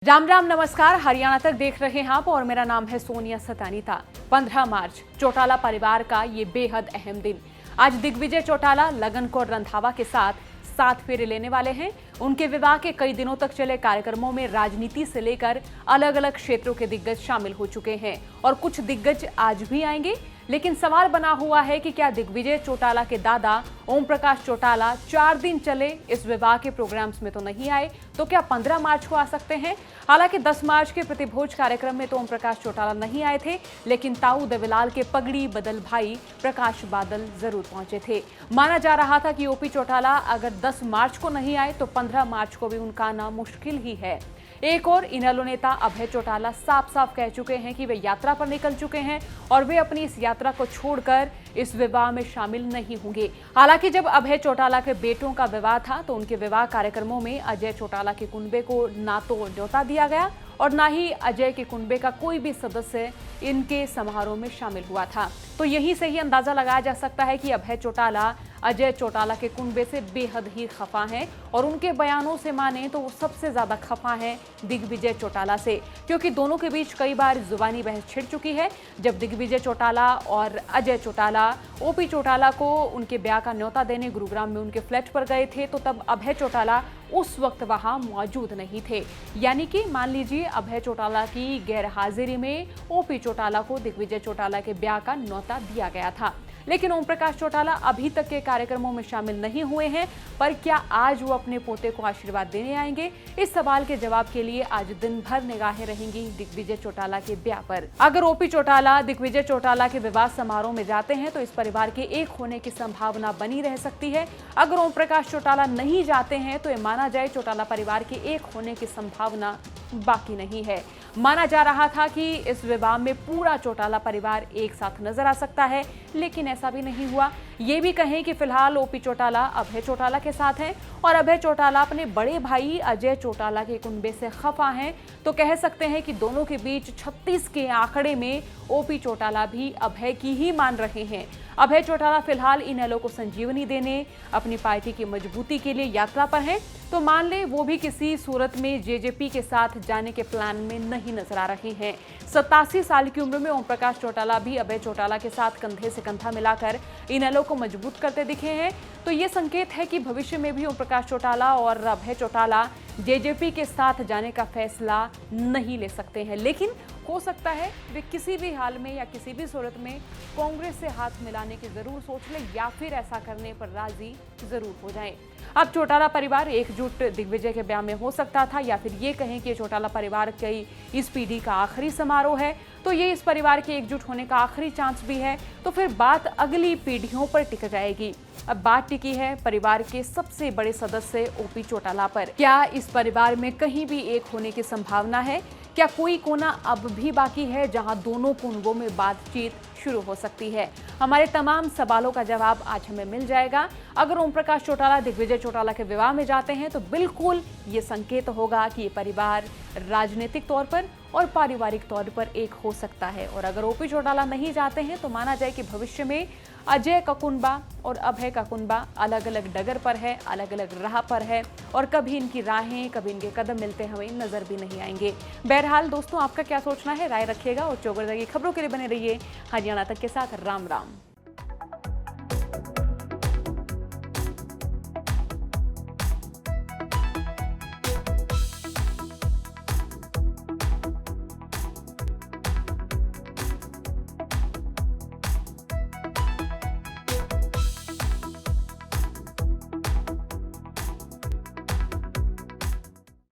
राम राम नमस्कार। हरियाणा तक देख रहे हैं आप और मेरा नाम है सोनिया सतानीता। 15 मार्च चौटाला परिवार का ये बेहद अहम दिन। आज दिग्विजय चौटाला लगन कौर रंधावा के साथ 7 फेरे लेने वाले हैं। उनके विवाह के कई दिनों तक चले कार्यक्रमों में राजनीति से लेकर अलग अलग क्षेत्रों के दिग्गज शामिल हो चुके हैं और कुछ दिग्गज आज भी आएंगे। लेकिन सवाल बना हुआ है कि क्या दिग्विजय चौटाला के दादा ओम प्रकाश चौटाला 4 दिन चले इस विवाह के प्रोग्राम्स में तो नहीं आए, तो क्या 15 मार्च को आ सकते हैं? हालांकि 10 मार्च के प्रतिभोज कार्यक्रम में तो ओम प्रकाश चौटाला नहीं आए थे, लेकिन ताऊ देवीलाल के पगड़ी बदल भाई प्रकाश बादल जरूर पहुंचे थे। माना जा रहा था कि ओपी चौटाला अगर 10 मार्च को नहीं आए तो 15 मार्च को भी उनका आना मुश्किल ही है। एक और इनेलो नेता अभय चौटाला साफ साफ कह चुके हैं कि वे यात्रा पर निकल चुके हैं और वे अपनी इस यात्रा को छोड़कर इस विवाह में शामिल नहीं होंगे। हालांकि जब अभय चौटाला के बेटों का विवाह था तो उनके विवाह कार्यक्रमों में अजय चौटाला के कुनबे को ना तो न्योता दिया गया और ना ही अजय के कुनबे का कोई भी सदस्य इनके समारोह में शामिल हुआ था। तो यहीं से ही अंदाजा लगाया जा सकता है कि अभय चौटाला अजय चौटाला के कुनबे से बेहद ही खफा हैं और उनके बयानों से माने तो वो सबसे ज्यादा खफा हैं दिग्विजय चौटाला से, क्योंकि दोनों के बीच कई बार जुबानी बहस छिड़ चुकी है। जब दिग्विजय चौटाला और अजय चौटाला ओपी चौटाला को उनके ब्याह का न्योता देने गुरुग्राम में उनके फ्लैट पर गए थे तो तब अभय चौटाला उस वक्त वहां मौजूद नहीं थे। यानी कि मान लीजिए अभय चौटाला की गैरहाजिरी में ओपी चौटाला को दिग्विजय चौटाला के ब्याह का न्योता दिया गया था। लेकिन ओम प्रकाश चौटाला अभी तक के कार्यक्रमों में शामिल नहीं हुए हैं, पर क्या आज वो अपने पोते को आशीर्वाद देने आएंगे? इस सवाल के जवाब के लिए आज दिन भर निगाहें रहेंगी दिग्विजय चौटाला के ब्याह पर। अगर ओपी चौटाला दिग्विजय चौटाला के विवाह समारोह में जाते हैं तो इस परिवार के एक होने की संभावना बनी रह सकती है। अगर ओम प्रकाश चौटाला नहीं जाते हैं तो ये माना जाए चौटाला परिवार के एक होने की संभावना बाकी नहीं है। माना जा रहा था कि इस विवाह में पूरा चौटाला परिवार एक साथ नजर आ सकता है, लेकिन ऐसा भी नहीं हुआ। ये भी कहें कि फिलहाल ओपी चौटाला अभय चौटाला के साथ हैं और अभय चौटाला अपने बड़े भाई अजय चौटाला के कुनबे से खफा हैं, तो कह सकते हैं कि दोनों के बीच 36 के आंकड़े में ओपी चौटाला भी अभय की ही मान रहे हैं। अभय चौटाला फिलहाल इनेलो को संजीवनी देने, अपनी पार्टी की मजबूती के लिए यात्रा पर हैं, तो मान ले वो भी किसी सूरत में जेजेपी के साथ जाने के प्लान में नहीं नजर आ रहे हैं। 87 साल की उम्र में ओम प्रकाश चौटाला भी अभय चौटाला के साथ कंधे से कंधा मिलाकर इनेलो को मजबूत करते दिखे हैं। तो ये संकेत है कि भविष्य में भी ओम प्रकाश चौटाला और अभय चौटाला जेजेपी के साथ जाने का फैसला नहीं ले सकते हैं, लेकिन हो सकता है वे किसी भी हाल में या किसी भी सूरत में कांग्रेस से हाथ मिलाने की जरूर सोच लें या फिर ऐसा करने पर राजी जरूर हो जाएं। अब चौटाला परिवार एकजुट दिग्विजय के ब्याह में हो सकता था, या फिर ये कहें कि चौटाला परिवार की इस पीढ़ी का आखिरी समारोह है, तो ये इस परिवार के एकजुट होने का आखिरी चांस भी है। तो फिर बात अगली पीढ़ियों पर टिक जाएगी। अब बात टिकी है परिवार के सबसे बड़े सदस्य ओपी चौटाला पर। क्या इस परिवार में कहीं भी एक होने की संभावना है? क्या कोई कोना अब भी बाकी है जहां दोनों कुनबों में बातचीत शुरू हो सकती है? हमारे तमाम सवालों का जवाब आज हमें मिल जाएगा। अगर ओम प्रकाश चौटाला दिग्विजय चौटाला के विवाह में जाते हैं तो बिल्कुल ये संकेत होगा कि ये परिवार राजनीतिक तौर पर और पारिवारिक तौर पर एक हो सकता है। और अगर ओपी चौटाला नहीं जाते हैं तो माना जाए कि भविष्य में अजय का कुनबा और अभय का कुनबा अलग अलग डगर पर है, अलग अलग राह पर है और कभी इनकी राहें, कभी इनके कदम मिलते हमें नजर भी नहीं आएंगे। बहरहाल दोस्तों, आपका क्या सोचना है? राय रखिएगा और चौगरदा की खबरों के लिए बने रहिए हरियाणा तक के साथ। राम राम।